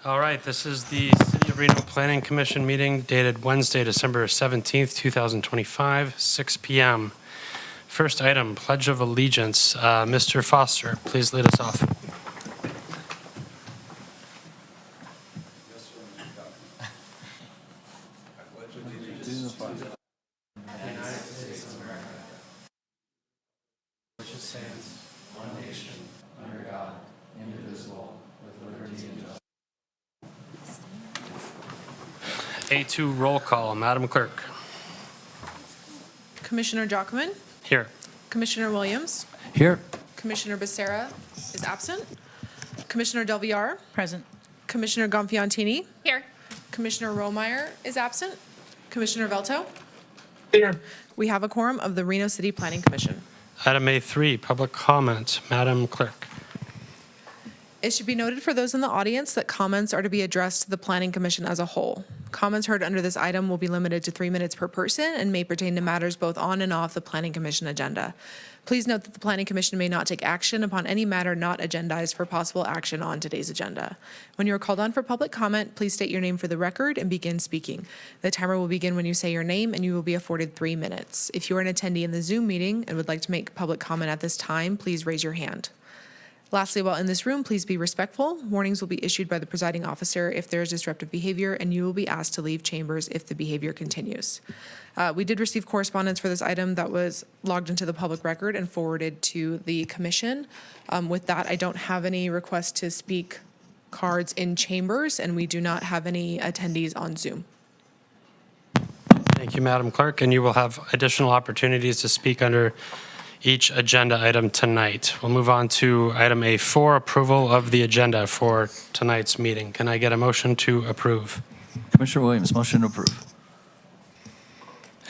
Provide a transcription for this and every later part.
All right, this is the City of Reno Planning Commission meeting dated Wednesday, December 17th, 2025, 6 p.m. First item, Pledge of Allegiance. Mr. Foster, please lead us off. A2 roll call, Madam Clerk. Commissioner Jockman, Here. Commissioner Williams, Here. Commissioner Becerra is absent, Commissioner Del Villar, Present. Commissioner Gonfiantini, Here. Commissioner Romeyer is absent, Commissioner Velto. Here. We have a quorum of the Reno City Planning Commission. Item A3, public comment, Madam Clerk. It should be noted for those in the audience that comments are to be addressed to the Planning Commission as a whole. Comments heard under this item will be limited to 3 minutes per person and may pertain to matters both on and off the Planning Commission agenda. Please note that the Planning Commission may not take action upon any matter not agendized for possible action on today's agenda. When you are called on for public comment, please state your name for the record and begin speaking. The timer will begin when you say your name, and you will be afforded 3 minutes. If you are an attendee in the Zoom meeting and would like to make public comment at this time, please raise your hand. Lastly, while in this room, please be respectful. Warnings will be issued by the presiding officer if there is disruptive behavior, and you will be asked to leave chambers if the behavior continues. We did receive correspondence for this item that was logged into the public record and forwarded to the commission. With that, I don't have any requests to speak cards in chambers, and we do not have any attendees on Zoom. Thank you, Madam Clerk, and you will have additional opportunities to speak under each agenda item tonight. We'll move on to item A4, approval of the agenda for tonight's meeting. Can I get a motion to approve? Commissioner Williams, motion to approve.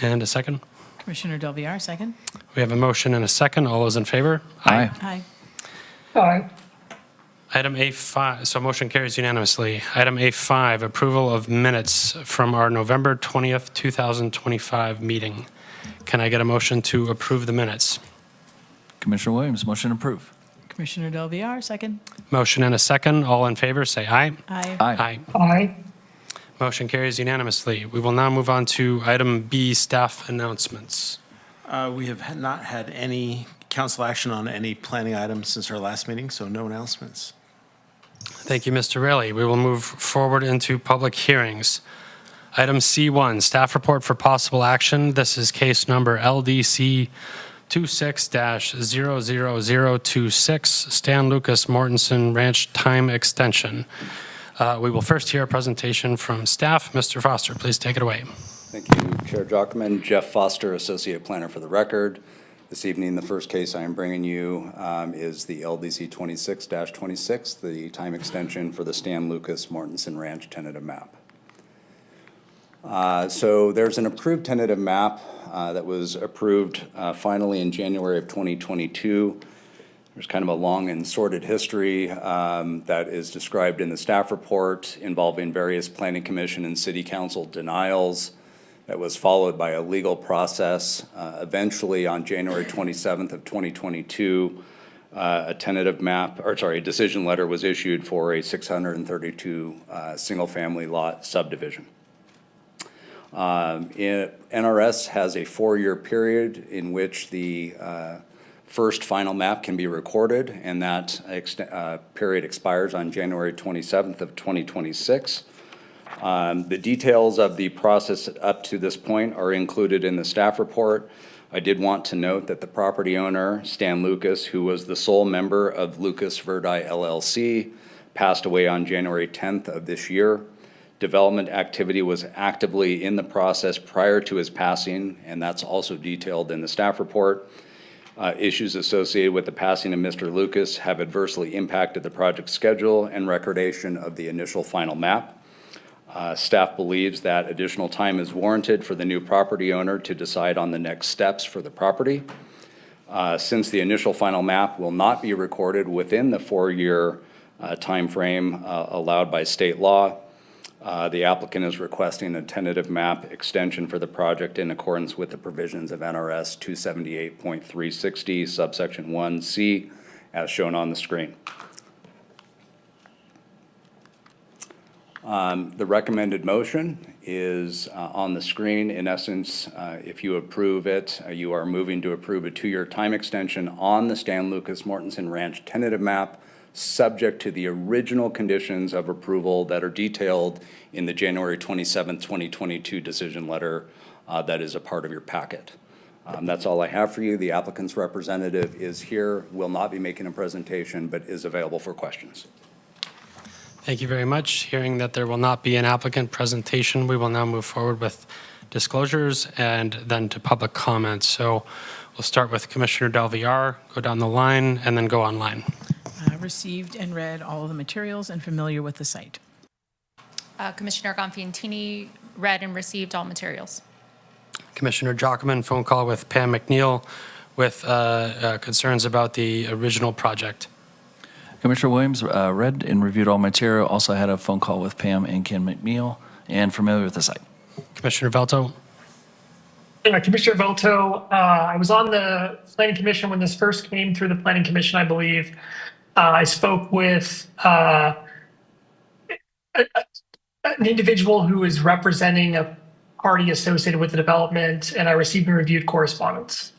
And a second? Commissioner Del Villar, second. We have a motion and a second. All those in favor? Aye. Aye. Aye. Item A5, so motion carries unanimously. Item A5, approval of minutes from our November 20th, 2025 meeting. Can I get a motion to approve the minutes? Commissioner Williams, motion to approve. Commissioner Del Villar, second. Motion and a second. All in favor, say aye. Aye. Aye. Aye. Motion carries unanimously. We will now move on to item B, staff announcements. We have not had any council action on any planning items since our last meeting, so no announcements. Thank you, Mr. Raley. We will move forward into public hearings. Item C1, staff report for possible action. This is case number LDC 26-00026, Stan Lucas Mortensen Ranch Time Extension. We will first hear a presentation from staff. Mr. Foster, please take it away. Thank you, Chair Jockman. Jeff Foster, Associate Planner for the record. This evening, the first case I am bringing you is the LDC 26-26, the time extension for the Stan Lucas Mortensen Ranch tentative map. So there's an approved tentative map that was approved finally in January of 2022. There's kind of a long and sordid history that is described in the staff report involving various planning commission and city council denials that was followed by a legal process. Eventually on January 27th of 2022, a decision letter was issued for a 632 single family lot subdivision. NRS has a 4-year period in which the first final map can be recorded, and that period expires on January 27th of 2026. The details of the process up to this point are included in the staff report. I did want to note that the property owner, Stan Lucas, who was the sole member of Lucas Verdi LLC, passed away on January 10th of this year. Development activity was actively in the process prior to his passing, and that's also detailed in the staff report. Issues associated with the passing of Mr. Lucas have adversely impacted the project schedule and recordation of the initial final map. Staff believes that additional time is warranted for the new property owner to decide on the next steps for the property. Since the initial final map will not be recorded within the 4-year time frame allowed by state law, the applicant is requesting a tentative map extension for the project in accordance with the provisions of NRS 278.360 subsection 1C as shown on the screen. The recommended motion is on the screen. In essence, if you approve it, you are moving to approve a 2-year time extension on the Stan Lucas Mortensen Ranch tentative map, subject to the original conditions of approval that are detailed in the January 27th, 2022 decision letter that is a part of your packet. That's all I have for you. The applicant's representative is here, will not be making a presentation, but is available for questions. Thank you very much. Hearing that there will not be an applicant presentation, we will now move forward with disclosures and then to public comments. So we'll start with Commissioner Del Villar, go down the line, and then go online. Received and read all of the materials and familiar with the site. Commissioner Gonfiantini read and received all materials. Commissioner Jockman, phone call with Pam McNeil with concerns about the original project. Commissioner Williams read and reviewed all material, also had a phone call with Pam and Ken McNeil, and familiar with the site. Commissioner Velto. Commissioner Voto, I was on the Planning Commission when this first came through the Planning Commission, I believe. I spoke with an individual who is representing a party associated with the development, and I received and reviewed correspondence.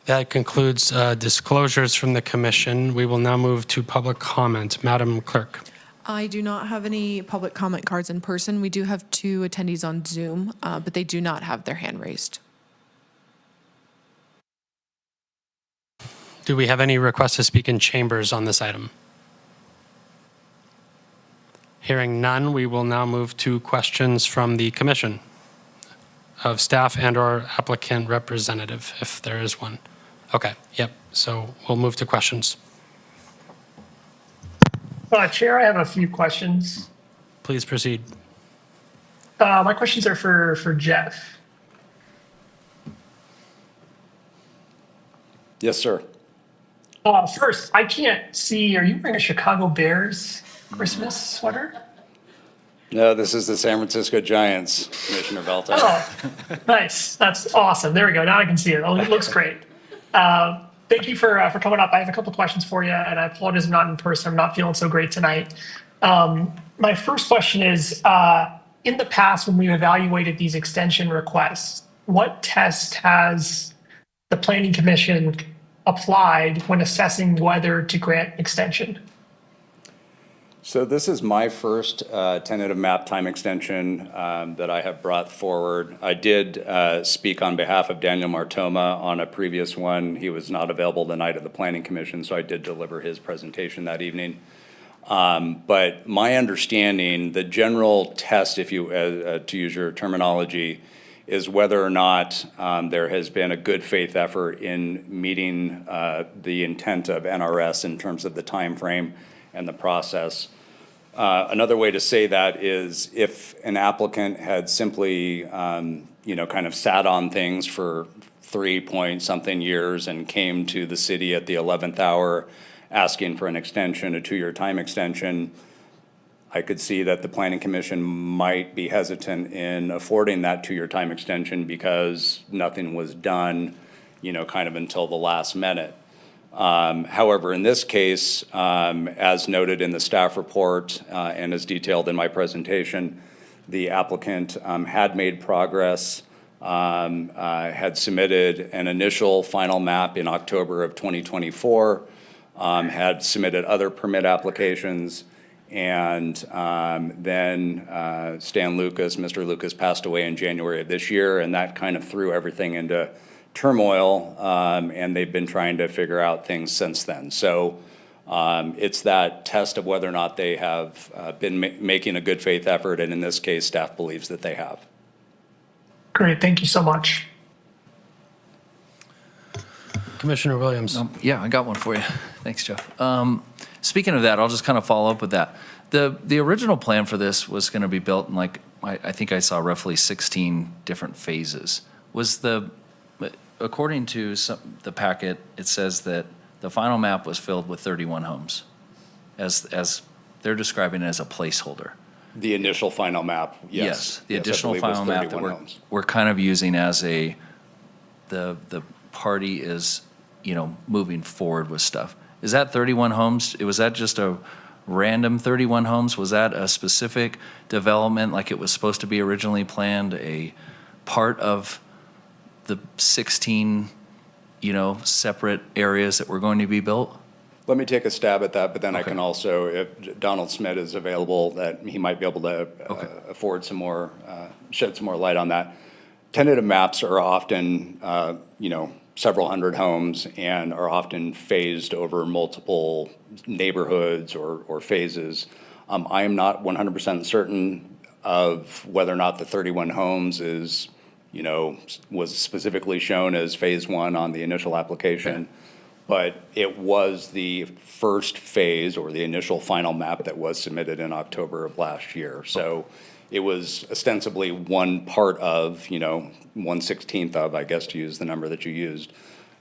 That concludes disclosures from the commission. We will now move to public comment. Madam Clerk. I do not have any public comment cards in person. We do have 2 attendees on Zoom, but they do not have their hand raised. Do we have any requests to speak in chambers on this item? Hearing none, we will now move to questions from the commission of staff and/or applicant representative, if there is one. Okay, yep. So we'll move to questions. Chair, I have a few questions. Please proceed. My questions are for Jeff. Yes, sir. First, I can't see, are you wearing a Chicago Bears Christmas sweater? No, this is the San Francisco Giants, Commissioner Velto. Oh, nice. That's awesome. There we go. Now I can see it. Oh, it looks great. Thank you for coming up. I have a couple questions for you, and I apologize I'm not in person. I'm not feeling so great tonight. My first question is, in the past when we evaluated these extension requests, what test has the Planning Commission applied when assessing whether to grant extension? So this is my first tentative map time extension that I have brought forward. I did speak on behalf of Daniel Martoma on a previous one. He was not available the night of the Planning Commission, so I did deliver his presentation that evening. But my understanding, the general test, if you, to use your terminology, is whether or not there has been a good faith effort in meeting the intent of NRS in terms of the time frame and the process. Another way to say that is if an applicant had simply, kind of sat on things for 3-point-something years and came to the city at the 11th hour asking for an extension, a 2-year time extension, I could see that the Planning Commission might be hesitant in affording that 2-year time extension because nothing was done, kind of until the last minute. However, in this case, as noted in the staff report and as detailed in my presentation, the applicant had made progress, had submitted an initial final map in October of 2024, had submitted other permit applications, and then Mr. Lucas passed away in January of this year, and that kind of threw everything into turmoil, and they've been trying to figure out things since then. So it's that test of whether or not they have been making a good faith effort, and in this case, staff believes that they have. Great, thank you so much. Commissioner Williams. Yeah, I got one for you. Thanks, Jeff. Speaking of that, I'll just kind of follow up with that. The original plan for this was going to be built in I think I saw roughly 16 different phases. According to the packet, it says that the final map was filled with 31 homes, as they're describing it as a placeholder. The initial final map, yes. The Yes, I additional believe was final map that 31 homes. we're kind of using as the party is, moving forward with stuff. Is that 31 homes? Was that just a random 31 homes? Was that a specific development like it was supposed to be originally planned, a part of the 16, separate areas that were going to be built? Let me take a stab at that, but then I Okay. can also, if Donald Smith is available, that he might be able to afford some more, shed some more light on that. Tentative maps are often, several hundred homes and are often phased over multiple neighborhoods or phases. I am not 100% certain of whether or not the 31 homes is, was specifically shown as phase one on the initial application. But it was the first phase or the initial final map that was submitted in October of last year. So it was ostensibly one part of, 1/16 of, I guess, to use the number that you used,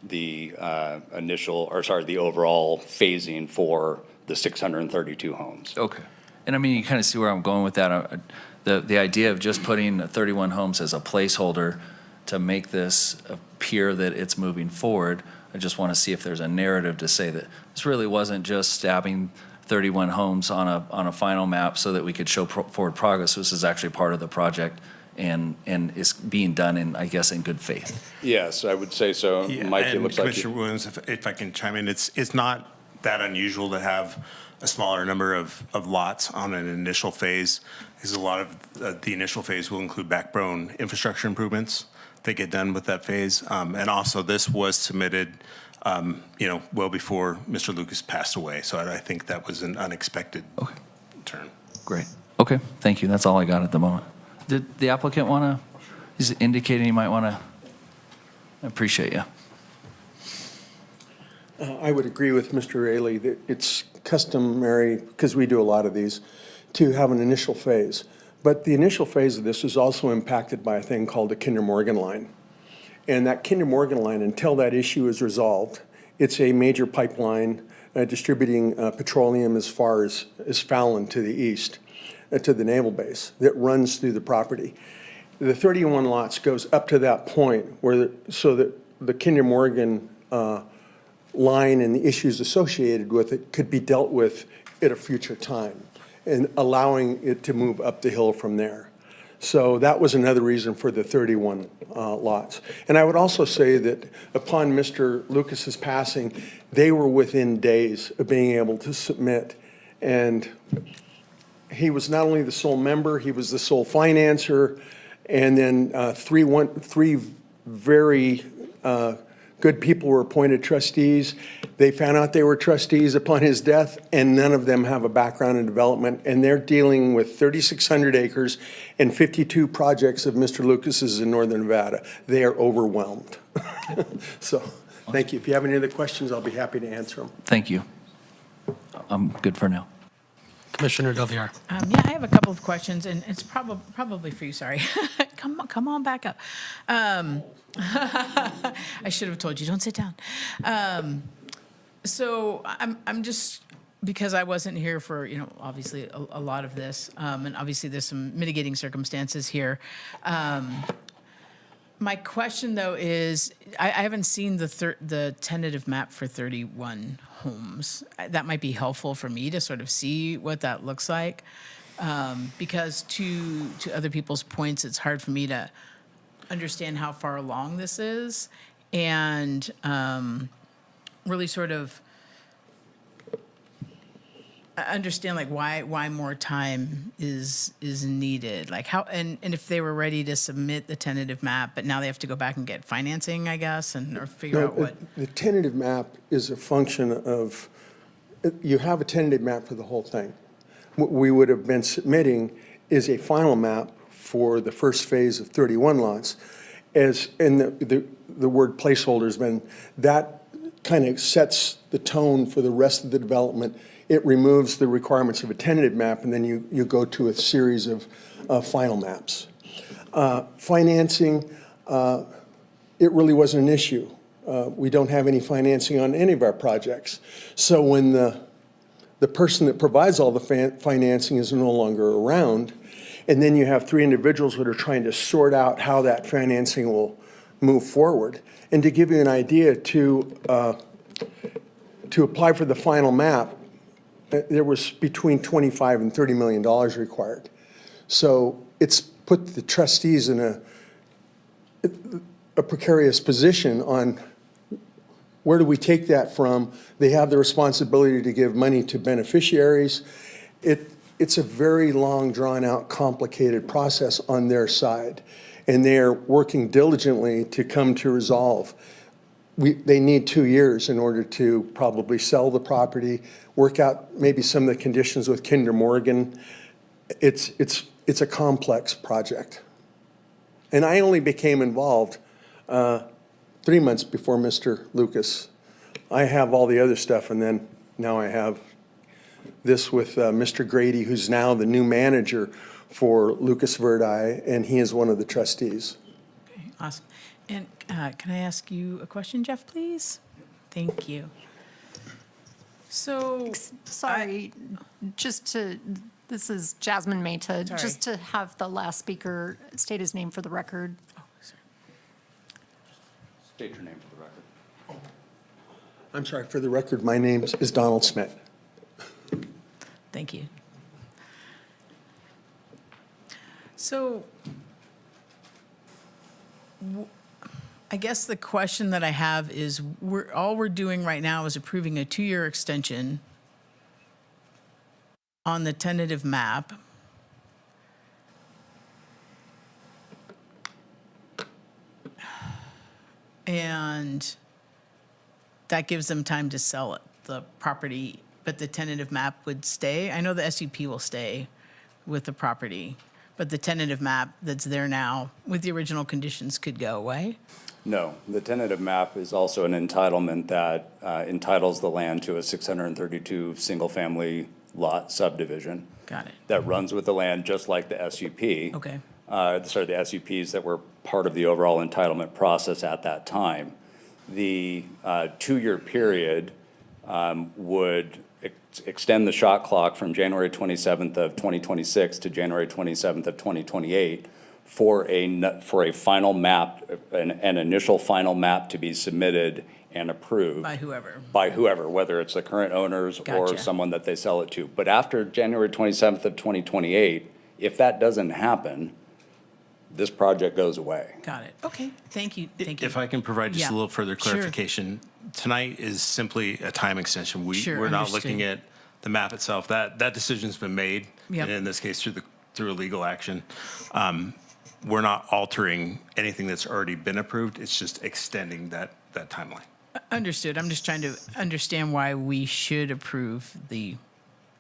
the the overall phasing for the 632 homes. Okay. And I mean, you kind of see where I'm going with that. The idea of just putting 31 homes as a placeholder to make this appear that it's moving forward, I just want to see if there's a narrative to say that this really wasn't just stabbing 31 homes on a final map so that we could show forward progress. This is actually part of the project and is being done in, I guess, in good faith. Yes, I would say so. Yeah, Mike, it and looks like Commissioner Williams, if I can chime in, it's not that unusual to have a smaller number of lots on an initial phase, because a lot of the initial phase will include backbone infrastructure improvements that get done with that phase. And also, this was submitted, well before Mr. Lucas passed away. So I think that was an unexpected turn. Great. Okay, thank you. That's all I got at the moment. Did the applicant want to, he's indicating he might want to, I appreciate you. I would agree with Mr. Ailey that it's customary, because we do a lot of these, to have an initial phase. But the initial phase of this is also impacted by a thing called the Kinder Morgan line. And that Kinder Morgan line, until that issue is resolved, it's a major pipeline distributing petroleum as far as Fallon to the east, to the naval base, that runs through the property. The 31 lots goes up to that point so that the Kinder Morgan line and the issues associated with it could be dealt with at a future time, and allowing it to move up the hill from there. So that was another reason for the 31 lots. And I would also say that upon Mr. Lucas's passing, they were within days of being able to submit. And he was not only the sole member, he was the sole financer, and then three very good people were appointed trustees. They found out they were trustees upon his death, and none of them have a background in development, and they're dealing with 3,600 acres and 52 projects of Mr. Lucas's in northern Nevada. They are overwhelmed. So, thank you. If you have any other questions, I'll be happy to answer them. Thank you. I'm good for now. Commissioner Del Villar. Yeah, I have a couple of questions, and it's probably for you, sorry. Come on back up. I should have told you, don't sit down. So I'm just, because I wasn't here for, obviously a lot of this, and obviously there's some mitigating circumstances here. My question, though, is I haven't seen the tentative map for 31 homes. That might be helpful for me to sort of see what that looks like, because to other people's points, it's hard for me to understand how far along this is, and really sort of understand like why more time is needed, like how, and if they were ready to submit the tentative map, but now they have to go back and get financing, I guess, or figure out what. The tentative map is a function of, you have a tentative map for the whole thing. What we would have been submitting is a final map for the first phase of 31 lots. As in the word placeholder has been, that kind of sets the tone for the rest of the development. It removes the requirements of a tentative map, and then you go to a series of final maps. Financing, it really wasn't an issue. We don't have any financing on any of our projects. So when the person that provides all the financing is no longer around, and then you have three individuals that are trying to sort out how that financing will move forward. And to give you an idea, to apply for the final map, there was between 25 and $30 million required. So it's put the trustees in a precarious position on where do we take that from? They have the responsibility to give money to beneficiaries. It's a very long, drawn-out, complicated process on their side, and they're working diligently to come to resolve. They need 2 years in order to probably sell the property, work out maybe some of the conditions with Kinder Morgan. It's a complex project. And I only became involved 3 months before Mr. Lucas. I have all the other stuff, and then now I have this with Mr. Grady, who's now the new manager for Lucas Verdi, and he is one of the trustees. Okay, awesome. And can I ask you a question, Jeff, please? Thank you. So, Sorry, this is Jasmine Mehta, Sorry. just to have the last speaker state his name for the record. State your name for the record. I'm sorry, for the record, my name is Donald Smith. Thank you. So, I guess the question that I have is, all we're doing right now is approving a 2-year extension on the tentative map. And that gives them time to sell it, the property, but the tentative map would stay. I know the SUP will stay with the property, but the tentative map that's there now with the original conditions could go away. No, the tentative map is also an entitlement that entitles the land to a 632 single-family lot subdivision. Got it. That runs with the land just like the SUP. Okay. The SUPs that were part of the overall entitlement process at that time. The 2-year period would extend the shot clock from January 27th of 2026 to January 27th of 2028 for a final map, an initial final map to be submitted and approved. By whoever. By whoever, whether it's the current owners or Gotcha. someone that they sell it to. But after January 27th of 2028, if that doesn't happen, this project goes away. Got it. Okay. Thank you. Thank you. If I can provide just Yeah. a little further Sure. clarification, tonight is simply a time extension. Sure, We're not understood. looking at the map itself. That decision's been made, Yep. and in this case, through a legal action. We're not altering anything that's already been approved. It's just extending that timeline. Understood. I'm just trying to understand why we should approve the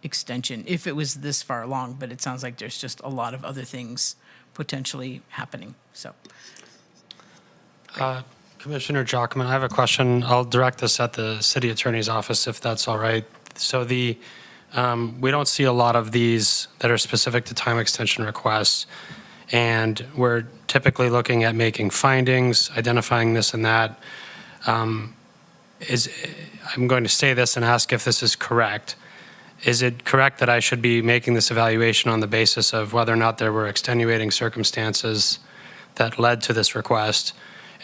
extension if it was this far along, but it sounds like there's just a lot of other things potentially happening, so. Commissioner Jockman, I have a question. I'll direct this at the city attorney's office if that's all right. So we don't see a lot of these that are specific to time extension requests. And we're typically looking at making findings, identifying this and that. I'm going to say this and ask if this is correct. Is it correct that I should be making this evaluation on the basis of whether or not there were extenuating circumstances that led to this request,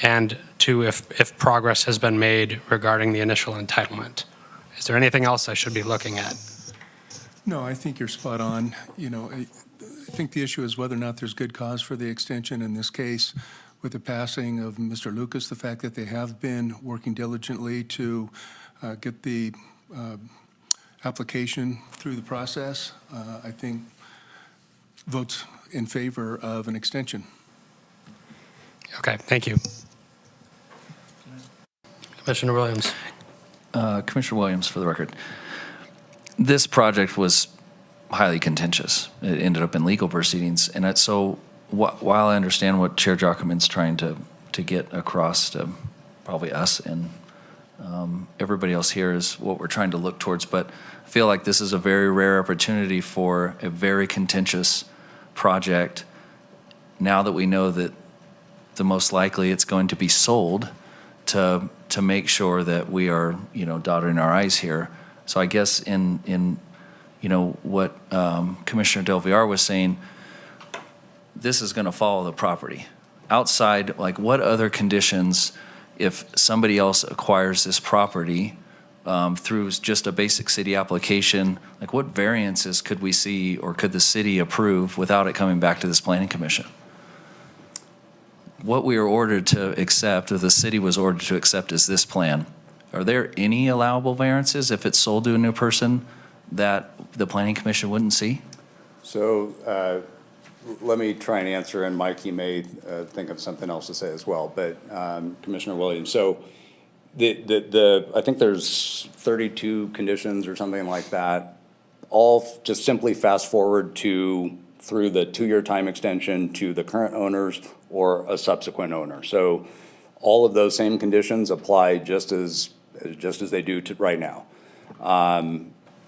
and if progress has been made regarding the initial entitlement? Is there anything else I should be looking at? No, I think you're spot on. You know, I think the issue is whether or not there's good cause for the extension. In this case, with the passing of Mr. Lucas, the fact that they have been working diligently to get the application through the process, I think votes in favor of an extension. Okay, thank you. Commissioner Williams. Commissioner Williams, for the record. This project was highly contentious. It ended up in legal proceedings. And so while I understand what Chair Jockman's trying to get across to probably us and everybody else here is what we're trying to look towards, but I feel like this is a very rare opportunity for a very contentious project. Now that we know that the most likely it's going to be sold, to make sure that we are, dotting our I's here. So I guess in what Commissioner Del Villar was saying, this is going to follow the property. Outside, like what other conditions, if somebody else acquires this property, through just a basic city application, like what variances could we see or could the city approve without it coming back to this planning commission? What we are ordered to accept, or the city was ordered to accept, is this plan. Are there any allowable variances if it's sold to a new person that the planning commission wouldn't see? So let me try and answer, and Mike, you may think of something else to say as well, but Commissioner Williams, so I think there's 32 conditions or something like that, all just simply fast forward through the 2-year time extension to the current owners or a subsequent owner. So all of those same conditions apply just as they do to right now.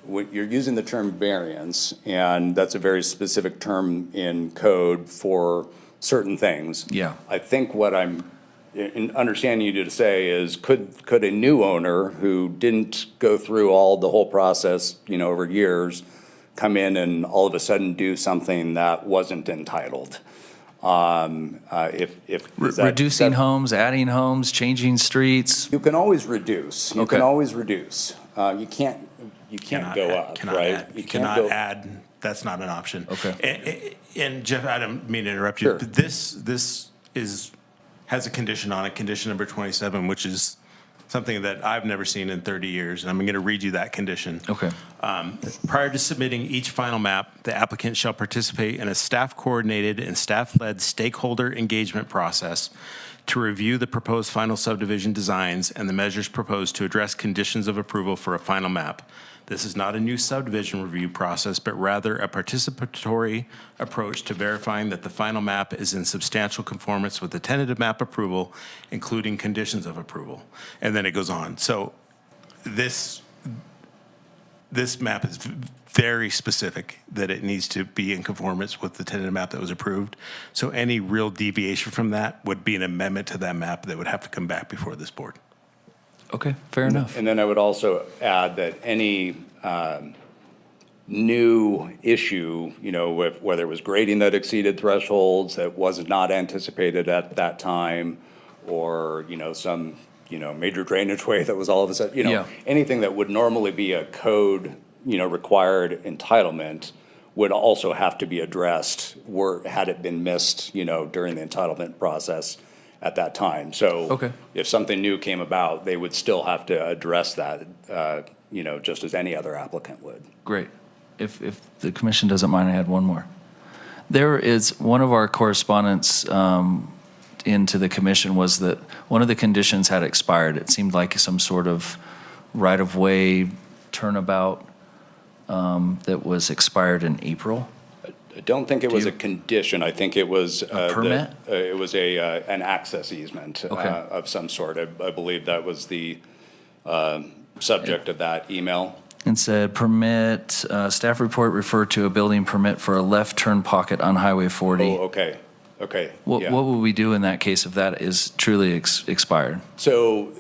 You're using the term variance, and that's a very specific term in code for certain things. Yeah. I think what I'm in understanding you to say is, could a new owner who didn't go through the whole process, over years, come in and all of a sudden do something that wasn't entitled? Reducing homes, adding homes, changing streets? You can always reduce. You Okay. can always reduce. You can't go up, Cannot right? add. You can't cannot go- add. That's not an option. Okay. And Jeff, I don't mean to interrupt you, Sure. but this has a condition on it, condition number 27, which is something that I've never seen in 30 years, and I'm going to read you that condition. Okay. Prior to submitting each final map, the applicant shall participate in a staff-coordinated and staff-led stakeholder engagement process to review the proposed final subdivision designs and the measures proposed to address conditions of approval for a final map. This is not a new subdivision review process, but rather a participatory approach to verifying that the final map is in substantial conformance with the tentative map approval, including conditions of approval. And then it goes on. So this map is very specific that it needs to be in conformance with the tentative map that was approved. So any real deviation from that would be an amendment to that map that would have to come back before this board. Okay, fair enough. And then I would also add that any new issue, whether it was grading that exceeded thresholds that was not anticipated at that time, or, some, major drainage way that was all of a sudden, Yeah. anything that would normally be a code, required entitlement would also have to be addressed had it been missed, during the entitlement process at that time. So Okay. if something new came about, they would still have to address that, just as any other applicant would. Great. If the commission doesn't mind, I had one more. There is, one of our correspondents into the commission was that one of the conditions had expired. It seemed like some sort of right-of-way turnabout that was expired in April. I don't think it was you- a condition. I think it was. Permit? It was an access easement Okay. of some sort. I believe that was the subject of that email. And said, permit, staff report referred to a building permit for a left turn pocket on Highway 40. Oh, okay, What yeah. would we do in that case if that is truly expired? So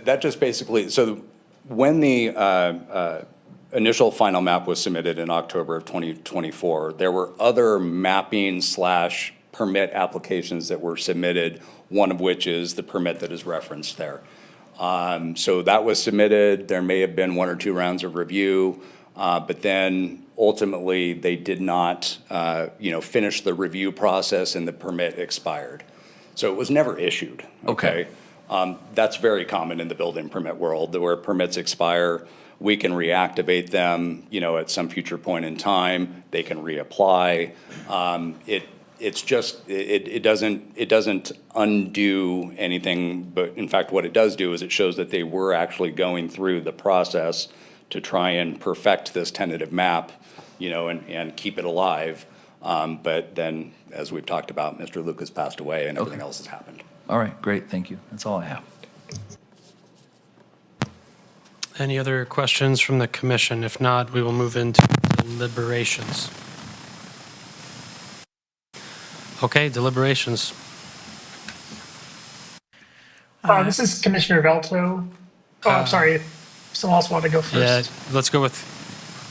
that just basically, so when the initial final map was submitted in October of 2024, there were other mapping/permit applications that were submitted, one of which is the permit that is referenced there. So that was submitted. There may have been 1 or 2 rounds of review, but then ultimately they did not, finish the review process and the permit expired. So it was never issued. Okay. That's very common in the building permit world, where permits expire. We can reactivate them, at some future point in time. They can reapply. It doesn't undo anything, but in fact, what it does do is it shows that they were actually going through the process to try and perfect this tentative map, and keep it alive. But then, as we've talked about, Mr. Lucas passed away and everything else has happened. All right, great, thank you. That's all I have. Any other questions from the commission? If not, we will move into deliberations. Okay, deliberations. This is Commissioner Velto. Oh, I'm sorry. Someone else wanted to go Yeah, first. let's go with,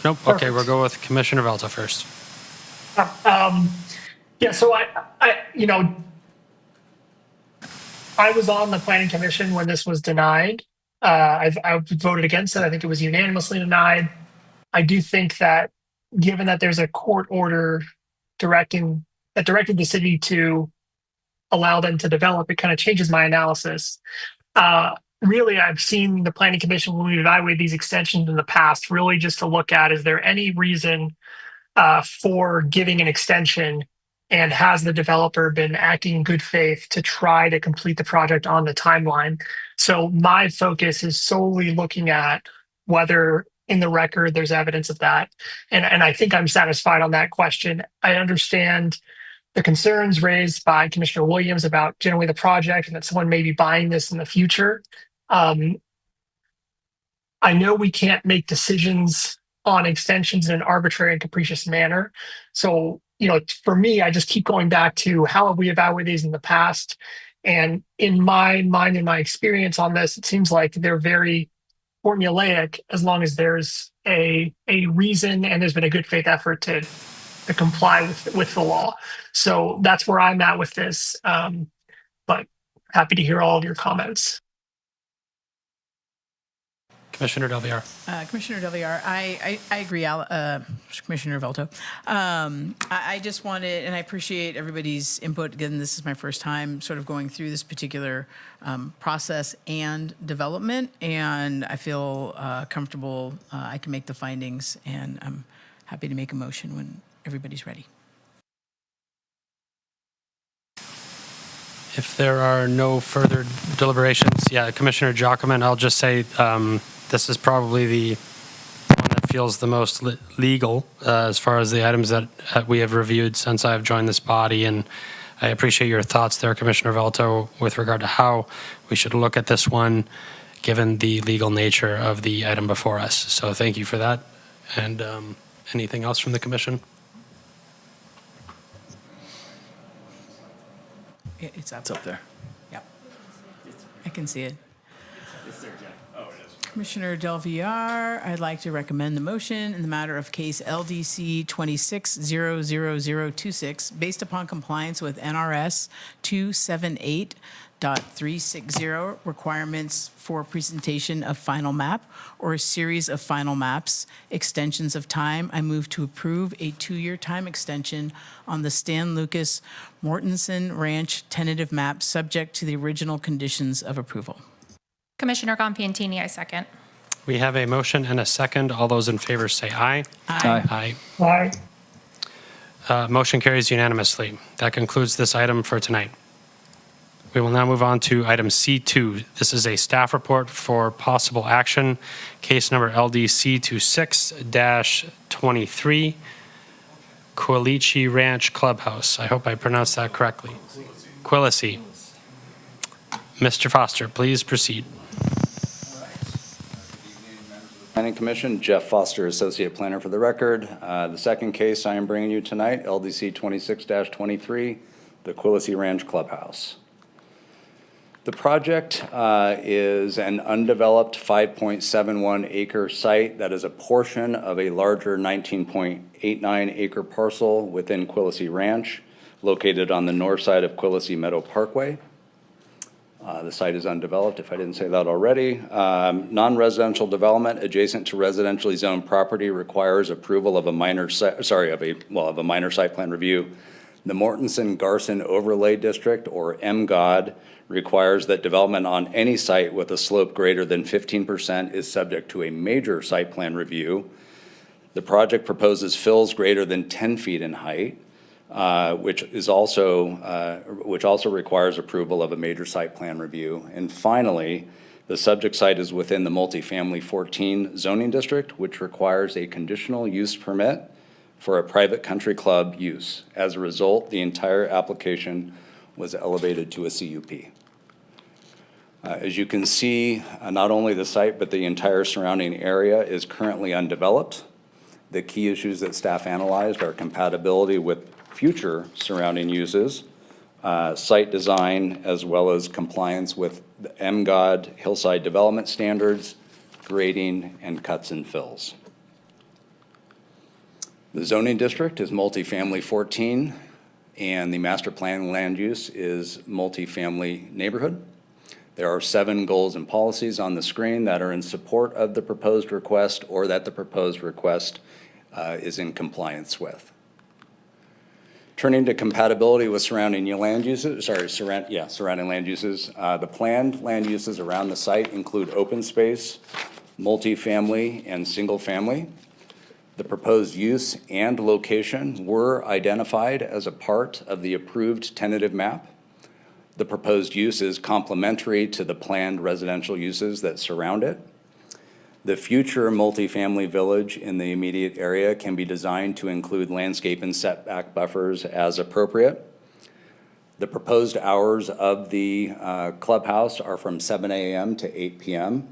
nope, okay, Perfect. we'll go with Commissioner Velta first. Yeah, so I was on the planning commission when this was denied. I voted against it. I think it was unanimously denied. I do think that given that there's a court order directed the city to allow them to develop, it kind of changes my analysis. Really, I've seen the planning commission when we evaluate these extensions in the past, really just to look at, is there any reason for giving an extension, and has the developer been acting in good faith to try to complete the project on the timeline? So my focus is solely looking at whether in the record there's evidence of that. And I think I'm satisfied on that question. I understand the concerns raised by Commissioner Williams about generally the project and that someone may be buying this in the future. I know we can't make decisions on extensions in an arbitrary and capricious manner. So, for me, I just keep going back to how have we evaluated these in the past? And in my mind, in my experience on this, it seems like they're very formulaic as long as there's a reason and there's been a good faith effort to comply with the law. So that's where I'm at with this. But happy to hear all of your comments. Commissioner Del Villar. Commissioner Del Villar, I agree, Commissioner Velto. I just wanted, and I appreciate everybody's input. Again, this is my first time sort of going through this particular process and development, and I feel comfortable I can make the findings, and I'm happy to make a motion when everybody's ready. If there are no further deliberations, Commissioner Joachim, I'll just say this is probably the one that feels the most legal as far as the items that we have reviewed since I've joined this body. And I appreciate your thoughts there, Commissioner Velto, with regard to how we should look at this one, given the legal nature of the item before us. So thank you for that. And anything else from the commission? It's up. It's up there. Yep. I can see it. Commissioner Del Villar, I'd like to recommend the motion in the matter of case LDC 26-00026, based upon compliance with NRS 278.360 requirements for presentation of final map or a series of final maps, extensions of time. I move to approve a 2-year time extension on the Stan Lucas Mortensen Ranch tentative map, subject to the original conditions of approval. Commissioner Gonfiantini, I second. We have a motion and a second. All those in favor say aye. Aye. Aye. Aye. Motion carries unanimously. That concludes this item for tonight. We will now move on to item C2. This is a staff report for possible action, case number LDC 26-23, Quilici Ranch Clubhouse. I hope I pronounced that correctly. Quilici. Mr. Foster, please proceed. Planning Commission, Jeff Foster, Associate Planner for the record. The second case I am bringing you tonight, LDC 26-23, the Quilici Ranch Clubhouse. The project is an undeveloped 5.71 acre site that is a portion of a larger 19.89 acre parcel within Quilici Ranch, located on the north side of Quilici Meadow Parkway. The site is undeveloped, if I didn't say that already. Non-residential development adjacent to residentially zoned property requires approval of a minor site plan review. The Mortensen-Garson Overlay District, or MGOD, requires that development on any site with a slope greater than 15% is subject to a major site plan review. The project proposes fills greater than 10 feet in height, which also requires approval of a major site plan review. And finally, the subject site is within the multifamily 14 zoning district, which requires a conditional use permit for a private country club use. As a result, the entire application was elevated to a CUP. As you can see, not only the site, but the entire surrounding area is currently undeveloped. The key issues that staff analyzed are compatibility with future surrounding uses, site design, as well as compliance with the MGOD hillside development standards, grading, and cuts and fills. The zoning district is multifamily 14, and the master plan land use is multifamily neighborhood. There are 7 goals and policies on the screen that are in support of the proposed request or that the proposed request is in compliance with. Turning to compatibility with surrounding land uses, surrounding land uses. The planned land uses around the site include open space, multifamily, and single family. The proposed use and location were identified as a part of the approved tentative map. The proposed use is complementary to the planned residential uses that surround it. The future multifamily village in the immediate area can be designed to include landscape and setback buffers as appropriate. The proposed hours of the clubhouse are from 7 a.m. to 8 p.m.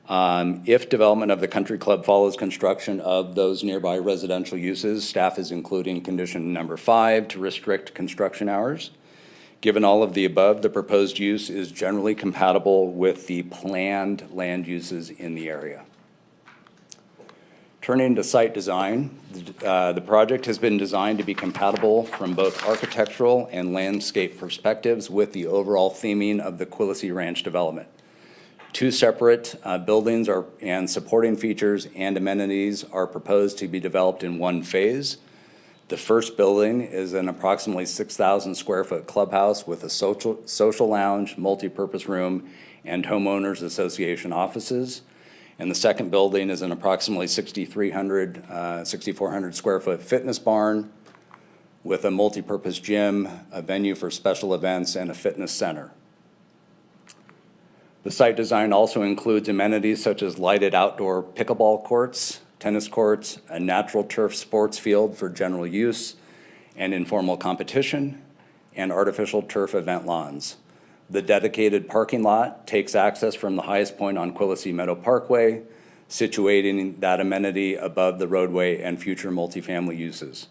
If development of the country club follows construction of those nearby residential uses, staff is including condition number 5 to restrict construction hours. Given all of the above, the proposed use is generally compatible with the planned land uses in the area. Turning to site design, the project has been designed to be compatible from both architectural and landscape perspectives with the overall theming of the Quilisi Ranch development. 2 separate buildings and supporting features and amenities are proposed to be developed in one phase. The first building is an approximately 6,000 square foot clubhouse with a social lounge, multi-purpose room, and homeowners association offices. And the second building is an approximately 6,400 square foot fitness barn with a multi-purpose gym, a venue for special events, and a fitness center. The site design also includes amenities such as lighted outdoor pickleball courts, tennis courts, a natural turf sports field for general use and informal competition, and artificial turf event lawns. The dedicated parking lot takes access from the highest point on Quilisi Meadow Parkway, situating that amenity above the roadway and future multifamily uses.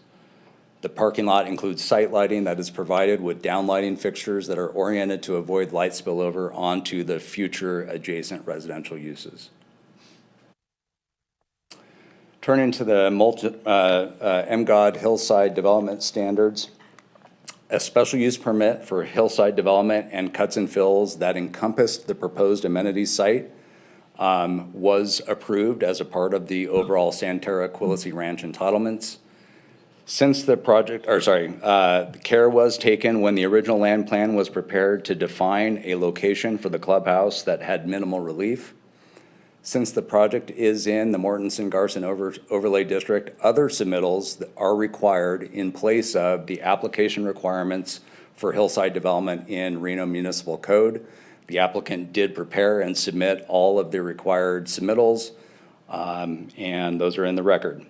The parking lot includes site lighting that is provided with downlighting fixtures that are oriented to avoid light spillover onto the future adjacent residential uses. Turning to the MGOD Hillside Development Standards, a special use permit for hillside development and cuts and fills that encompassed the proposed amenity site was approved as a part of the overall Santerra Quilisi Ranch entitlements. Since the project, care was taken when the original land plan was prepared to define a location for the clubhouse that had minimal relief. Since the project is in the Mortensen-Garson Overlay District, other submittals are required in place of the application requirements for hillside development in Reno Municipal Code. The applicant did prepare and submit all of the required submittals, and those are in the record.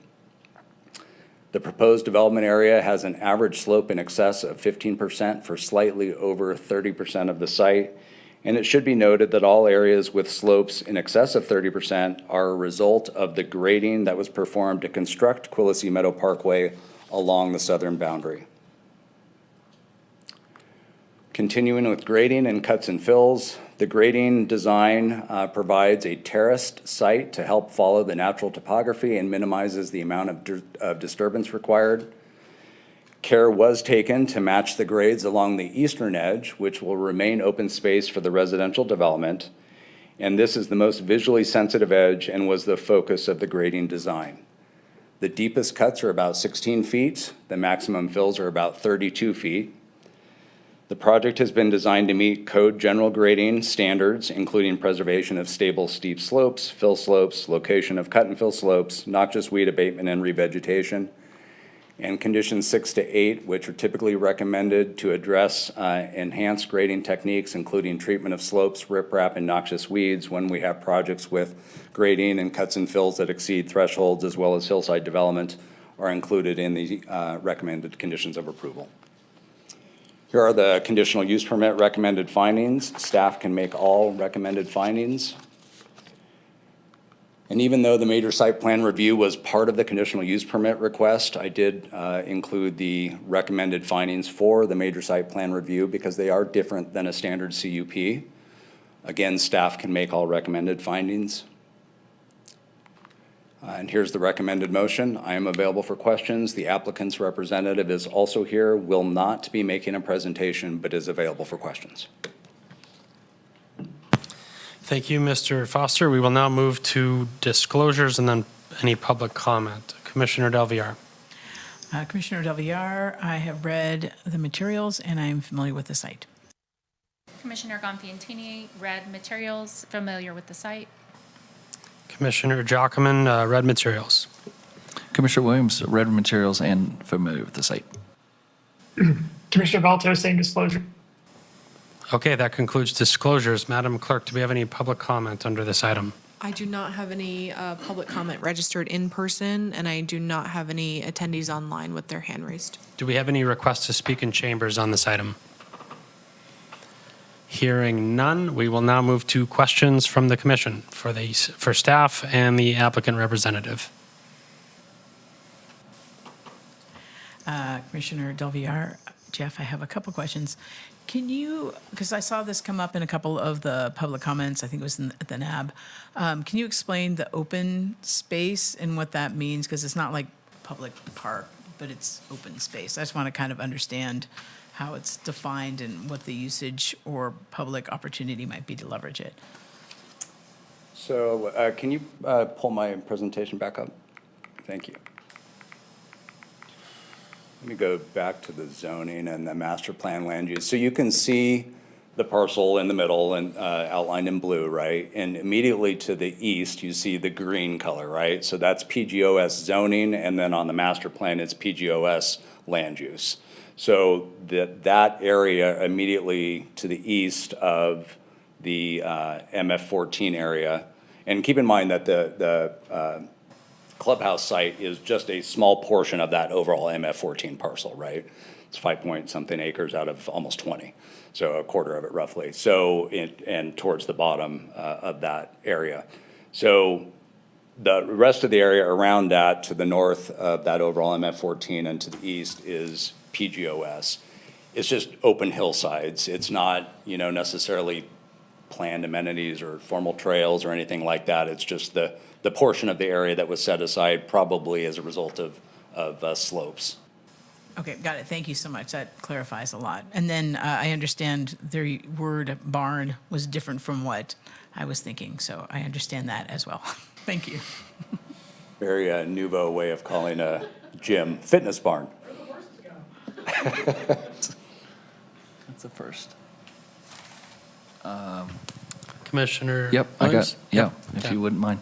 The proposed development area has an average slope in excess of 15% for slightly over 30% of the site. And it should be noted that all areas with slopes in excess of 30% are a result of the grading that was performed to construct Quilisi Meadow Parkway along the southern boundary. Continuing with grading and cuts and fills, the grading design provides a terraced site to help follow the natural topography and minimizes the amount of disturbance required. Care was taken to match the grades along the eastern edge, which will remain open space for the residential development. And this is the most visually sensitive edge and was the focus of the grading design. The deepest cuts are about 16 feet. The maximum fills are about 32 feet. The project has been designed to meet code general grading standards, including preservation of stable steep slopes, fill slopes, location of cut and fill slopes, noxious weed abatement and revegetation, and conditions 6 to 8, which are typically recommended to address enhanced grading techniques, including treatment of slopes, riprap, and noxious weeds when we have projects with grading and cuts and fills that exceed thresholds, as well as hillside development, are included in the recommended conditions of approval. Here are the conditional use permit recommended findings. Staff can make all recommended findings. And even though the major site plan review was part of the conditional use permit request, I did include the recommended findings for the major site plan review because they are different than a standard CUP. Again, staff can make all recommended findings. And here's the recommended motion. I am available for questions. The applicant's representative is also here, will not be making a presentation, but is available for questions. Thank you, Mr. Foster. We will now move to disclosures and then any public comment. Commissioner Del Villar. Commissioner Del Villar, I have read the materials and I am familiar with the site. Commissioner Gonfiantini, read materials, familiar with the site. Commissioner Jockman, read materials. Commissioner Williams, read materials and familiar with the site. Commissioner Valto, same disclosure. Okay, that concludes disclosures. Madam Clerk, do we have any public comment under this item? I do not have any public comment registered in person, and I do not have any attendees online with their hand raised. Do we have any requests to speak in chambers on this item? Hearing none, we will now move to questions from the commission for staff and the applicant representative. Commissioner Del Villar, Jeff, I have a couple questions. Can you, because I saw this come up in a couple of the public comments, I think it was in the NAB. Can you explain the open space and what that means? Because it's not like public park, but it's open space. I just want to kind of understand how it's defined and what the usage or public opportunity might be to leverage it. So can you pull my presentation back up? Thank you. Let me go back to the zoning and the master plan land use. So you can see the parcel in the middle and outlined in blue, right? And immediately to the east, you see the green color, right? So that's PGOS zoning, and then on the master plan, it's PGOS land use. So that area immediately to the east of the MF14 area, and keep in mind that the clubhouse site is just a small portion of that overall MF14 parcel, right? It's 5-point-something acres out of almost 20, so a quarter of it roughly. So, and towards the bottom of that area. So the rest of the area around that, to the north of that overall MF14 and to the east is PGOS. It's just open hillsides. It's not, necessarily planned amenities or formal trails or anything like that. It's just the portion of the area that was set aside probably as a result of slopes. Okay, got it. Thank you so much. That clarifies a lot. And then I understand the word barn was different from what I was thinking, so I understand that as well. Thank you. Very nouveau way of calling a gym fitness barn. That's the first. Commissioner Yep, Williams? if you wouldn't mind.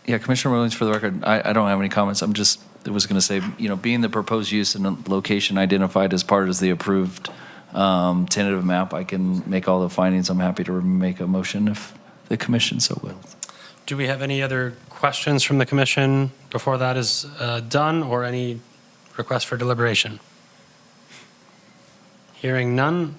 Commissioner Williams, for the record, I don't have any comments. I was going to say, being the proposed use and the location identified as part of the approved tentative map, I can make all the findings. I'm happy to make a motion if the commission so wills. Do we have any other questions from the commission before that is done, or any requests for deliberation? Hearing none,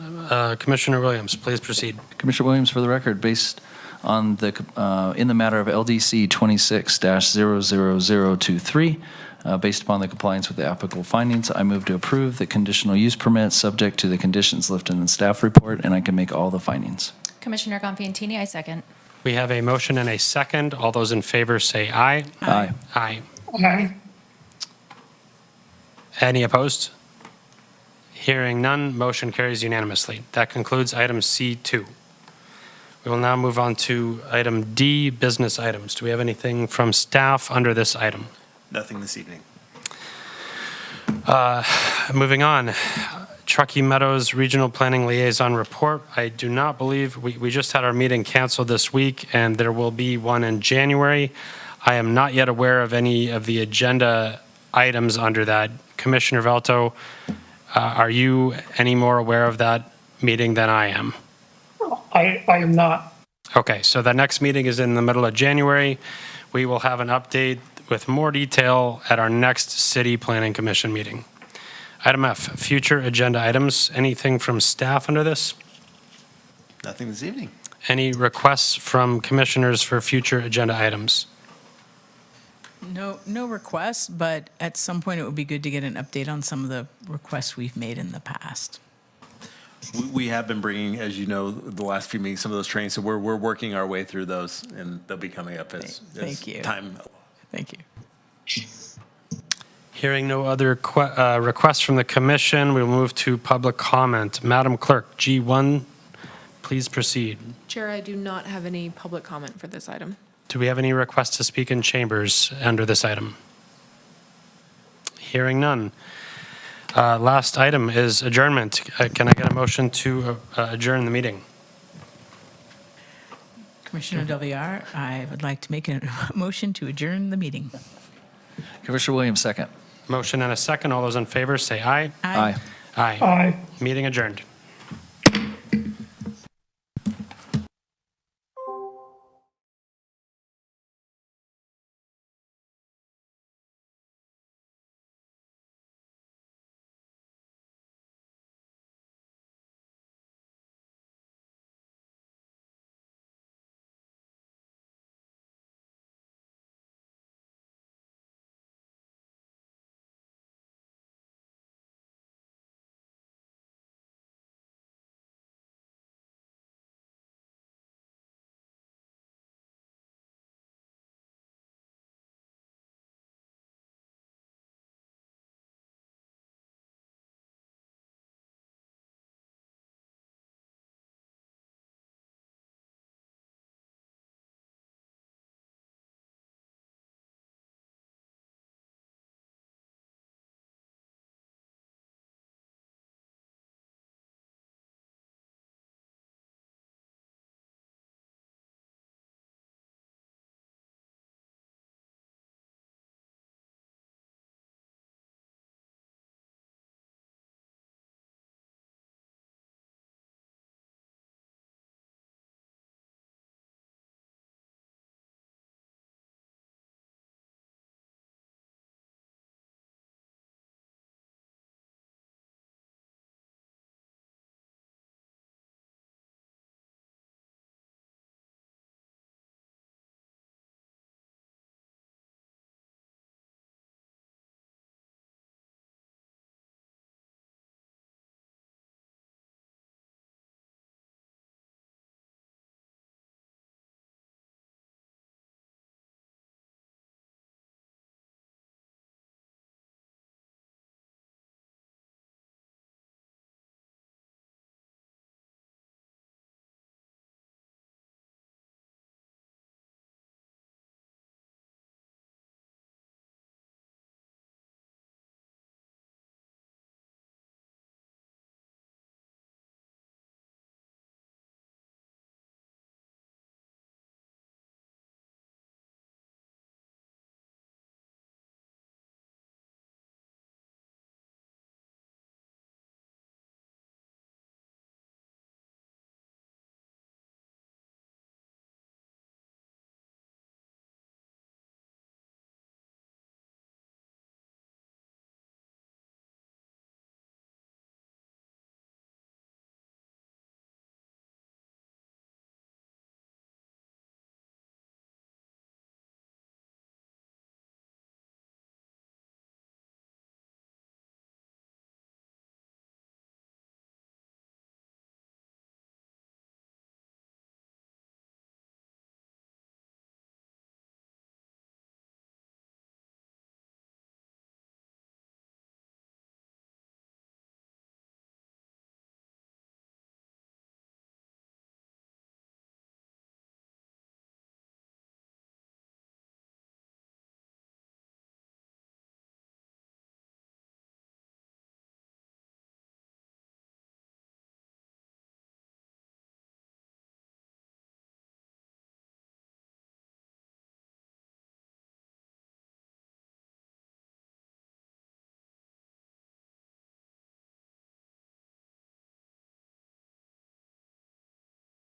Commissioner Williams, please proceed. Commissioner Williams, for the record, based on in the matter of LDC 26-00023, based upon the compliance with the applicable findings, I move to approve the conditional use permit subject to the conditions listed in the staff report, and I can make all the findings. Commissioner Gonfiantini, I second. We have a motion and a second. All those in favor say aye. Aye. Aye. Okay. Any opposed? Hearing none, motion carries unanimously. That concludes item C2. We will now move on to item D, business items. Do we have anything from staff under this item? Nothing this evening. Moving on, Truckee Meadows Regional Planning Liaison Report. I do not believe, we just had our meeting canceled this week, and there will be one in January. I am not yet aware of any of the agenda items under that. Commissioner Valto, are you any more aware of that meeting than I am? I am not. Okay, so the next meeting is in the middle of January. We will have an update with more detail at our next City Planning Commission meeting. Item F, future agenda items. Anything from staff under this? Nothing this evening. Any requests from commissioners for future agenda items? No requests, but at some point it would be good to get an update on some of the requests we've made in the past. We have been bringing, as you know, the last few meetings, some of those trainings, so we're working our way through those, and they'll be coming up as Thank you. time. Thank you. Hearing no other requests from the commission, we will move to public comment. Madam Clerk, G1, please proceed. Chair, I do not have any public comment for this item. Do we have any requests to speak in chambers under this item? Hearing none. Last item is adjournment. Can I get a motion to adjourn the meeting? Commissioner Del Villar, I would like to make a motion to adjourn the meeting. Commissioner Williams, second. Motion and a second. All those in favor say aye. Aye. Aye. Aye. Meeting adjourned.